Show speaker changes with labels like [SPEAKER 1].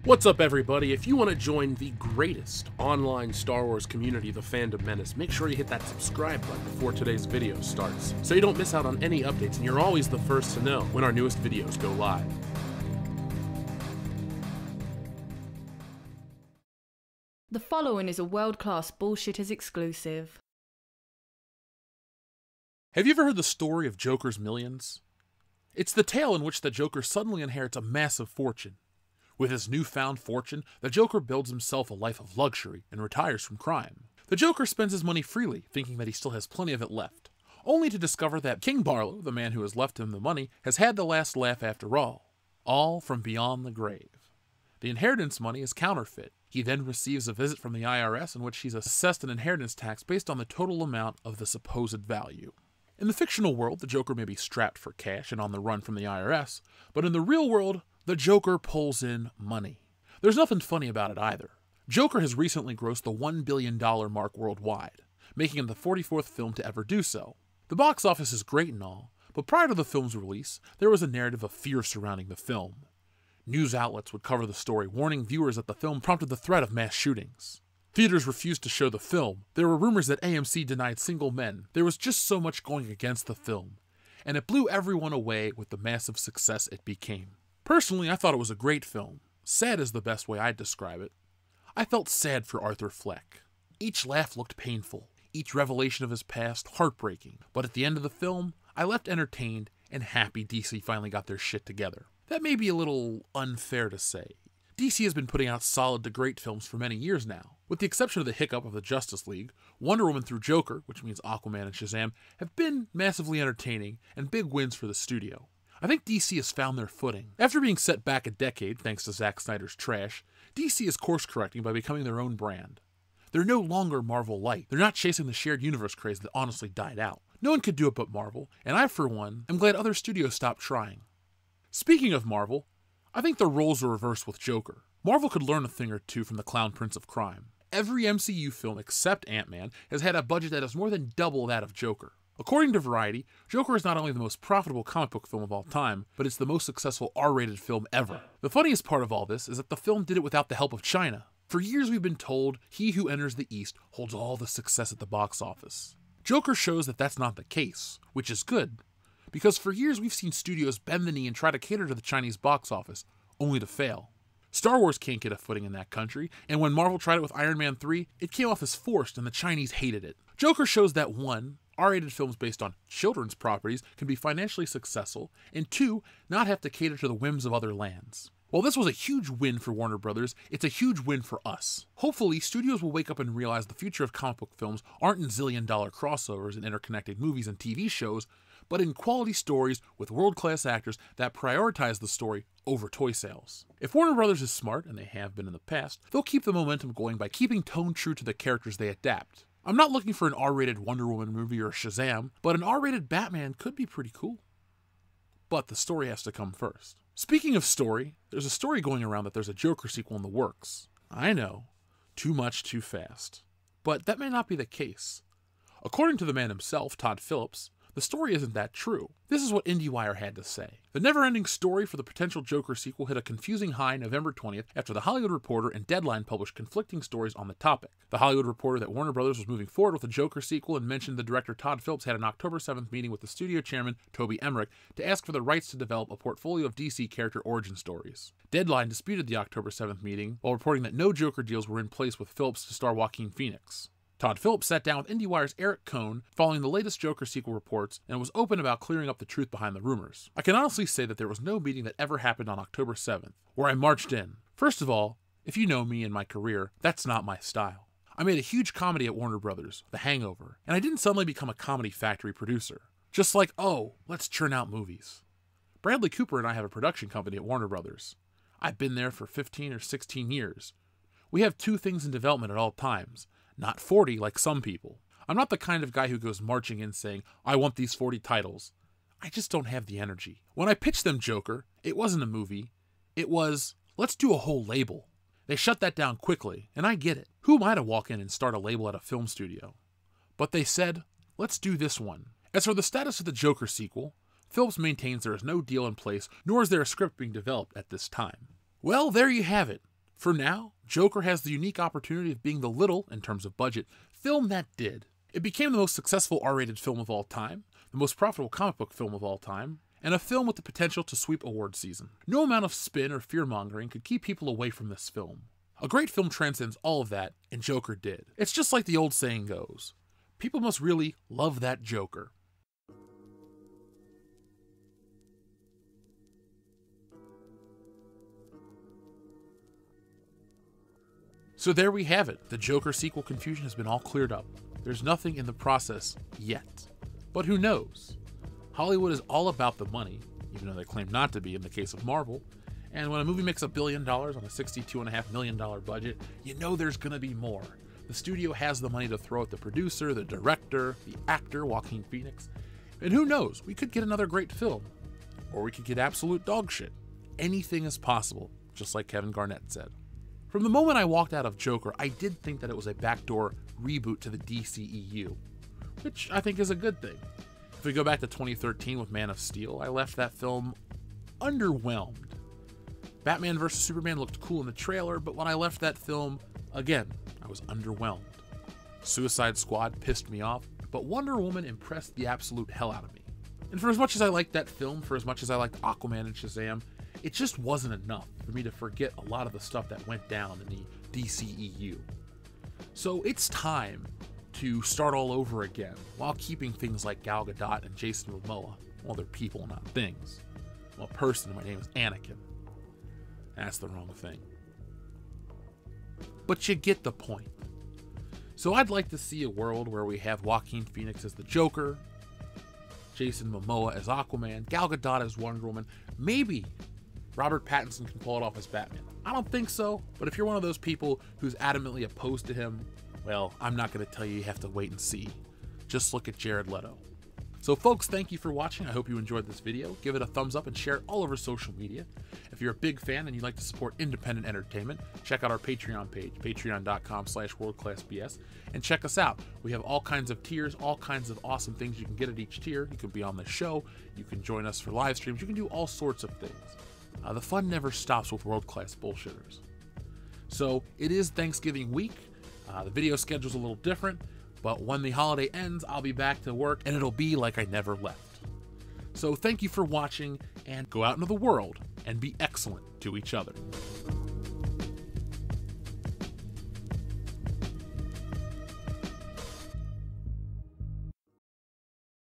[SPEAKER 1] What's up, everybody? If you want to join the greatest online Star Wars community, the Fandom Menace, make sure you hit that subscribe button before today's video starts, so you don't miss out on any updates and you're always the first to know when our newest videos go live.
[SPEAKER 2] The following is a world-class Bullshitters exclusive.
[SPEAKER 1] Have you ever heard the story of Joker's Millions? It's the tale in which the Joker suddenly inherits a massive fortune. With his newfound fortune, the Joker builds himself a life of luxury and retires from crime. The Joker spends his money freely, thinking that he still has plenty of it left, only to discover that King Barlow, the man who has left him the money, has had the last laugh after all from beyond the grave. The inheritance money is counterfeit. He then receives a visit from the IRS in which he's assessed an inheritance tax based on the total amount of the supposed value. In the fictional world, the Joker may be strapped for cash and on the run from the IRS, but in the real world, the Joker pulls in money. There's nothing funny about it either. Joker has recently grossed the $1 billion mark worldwide, making him the 44th film to ever do so. The box office is great and all, but prior to the film's release, there was a narrative of fear surrounding the film. News outlets would cover the story, warning viewers that the film prompted the threat of mass shootings. Theaters refused to show the film. There were rumors that AMC denied single men. There was just so much going against the film, and it blew everyone away with the massive success it became. Personally, I thought it was a great film. Sad is the best way I'd describe it. I felt sad for Arthur Fleck. Each laugh looked painful, each revelation of his past heartbreaking, but at the end of the film, I left entertained and happy DC finally got their shit together. That may be a little unfair to say. DC has been putting out solid to great films for many years now. With the exception of the hiccup of the Justice League, Wonder Woman through Joker, which means Aquaman and Shazam, have been massively entertaining and big wins for the studio. I think DC has found their footing. After being set back a decade thanks to Zack Snyder's trash, DC is course-correcting by becoming their own brand. They're no longer Marvel light. They're not chasing the shared universe craze that honestly died out. No one could do it but Marvel, and I, for one, am glad other studios stopped trying. Speaking of Marvel, I think the roles are reversed with Joker. Marvel could learn a thing or two from the Clown Prince of Crime. Every MCU film except Ant-Man has had a budget that is more than double that of Joker. According to Variety, Joker is not only the most profitable comic book film of all time, but it's the most successful R-rated film ever. The funniest part of all this is that the film did it without the help of China. For years we've been told he who enters the East holds all the success at the box office. Joker shows that that's not the case, which is good, because for years we've seen studios bend the knee and try to cater to the Chinese box office, only to fail. Star Wars can't get a footing in that country, and when Marvel tried it with Iron Man 3, it came off as forced and the Chinese hated it. Joker shows that 1. R-rated films based on children's properties can be financially successful, and 2. Not have to cater to the whims of other lands. While this was a huge win for Warner Brothers, it's a huge win for us. Hopefully, studios will wake up and realize the future of comic book films aren't in zillion-dollar crossovers and interconnected movies and TV shows, but in quality stories with world-class actors that prioritize the story over toy sales. If Warner Brothers is smart, and they have been in the past, they'll keep the momentum going by keeping tone true to the characters they adapt. I'm not looking for an R-rated Wonder Woman movie or Shazam, but an R-rated Batman could be pretty cool. But the story has to come first. Speaking of story, there's a story going around that there's a Joker sequel in the works. I know, too much too fast. But that may not be the case. According to the man himself, Todd Phillips, the story isn't that true. This is what IndieWire had to say. The never-ending story for the potential Joker sequel hit a confusing high November 20th after The Hollywood Reporter and Deadline published conflicting stories on the topic. The Hollywood Reporter that Warner Brothers was moving forward with the Joker sequel and mentioned the director Todd Phillips had an October 7th meeting with the studio chairman Toby Emmerich to ask for the rights to develop a portfolio of DC character origin stories. Deadline disputed the October 7th meeting while reporting that no Joker deals were in place with Phillips to star Joaquin Phoenix. Todd Phillips sat down with IndieWire's Eric Cohn following the latest Joker sequel reports and was open about clearing up the truth behind the rumors. I can honestly say that there was no meeting that ever happened on October 7th, where I marched in. First of all, if you know me and my career, that's not my style. I made a huge comedy at Warner Brothers, The Hangover, and I didn't suddenly become a comedy factory producer. Just like, oh, let's churn out movies. Bradley Cooper and I have a production company at Warner Brothers. I've been there for 15 or 16 years. We have 2 things in development at all times. Not 40 like some people. I'm not the kind of guy who goes marching in saying, I want these 40 titles. I just don't have the energy. When I pitched them Joker, it wasn't a movie. It was, let's do a whole label. They shut that down quickly, and I get it. Who am I to walk in and start a label at a film studio? But they said, let's do this one. As for the status of the Joker sequel, Phillips maintains there is no deal in place, nor is there a script being developed at this time. Well, there you have it. For now, Joker has the unique opportunity of being the little, in terms of budget, film that did. It became the most successful R-rated film of all time, the most profitable comic book film of all time, and a film with the potential to sweep award season. No amount of spin or fear-mongering could keep people away from this film. A great film transcends all of that, and Joker did. It's just like the old saying goes, people must really love that Joker. So there we have it. The Joker sequel confusion has been all cleared up. There's nothing in the process yet. But who knows? Hollywood is all about the money, even though they claim not to be in the case of Marvel. And when a movie makes $1 billion on a $62.5 million budget, you know there's gonna be more. The studio has the money to throw at the producer, the director, the actor, Joaquin Phoenix. And who knows? We could get another great film. Or we could get absolute dog shit. Anything is possible, just like Kevin Garnett said. From the moment I walked out of Joker, I did think that it was a backdoor reboot to the DCEU, which I think is a good thing. If we go back to 2013 with Man of Steel, I left that film underwhelmed. Batman vs. Superman looked cool in the trailer, but when I left that film, again, I was underwhelmed. Suicide Squad pissed me off, but Wonder Woman impressed the absolute hell out of me. And for as much as I liked that film, for as much as I liked Aquaman and Shazam, it just wasn't enough for me to forget a lot of the stuff that went down in the DCEU. So it's time to start all over again, while keeping things like Gal Gadot and Jason Momoa. Well, they're people, not things. I'm a person, my name is Anakin. That's the wrong thing. But you get the point. So I'd like to see a world where we have Joaquin Phoenix as the Joker, Jason Momoa as Aquaman, Gal Gadot as Wonder Woman, maybe Robert Pattinson can pull it off as Batman. I don't think so, but if you're one of those people who's adamantly opposed to him, well, I'm not going to tell you have to wait and see. Just look at Jared Leto. So folks, thank you for watching. I hope you enjoyed this video. Give it a thumbs up and share it all over social media. If you're a big fan and you'd like to support independent entertainment, check out our Patreon page, patreon.com/worldclassbs, and check us out. We have all kinds of tiers, all kinds of awesome things you can get at each tier. You can be on the show, you can join us for live streams, you can do all sorts of things. The fun never stops with World Class Bullshitters. So it is Thanksgiving week. The video schedule's a little different, but when the holiday ends, I'll be back to work and it'll be like I never left. So thank you for watching, and go out into the world and be excellent to each other.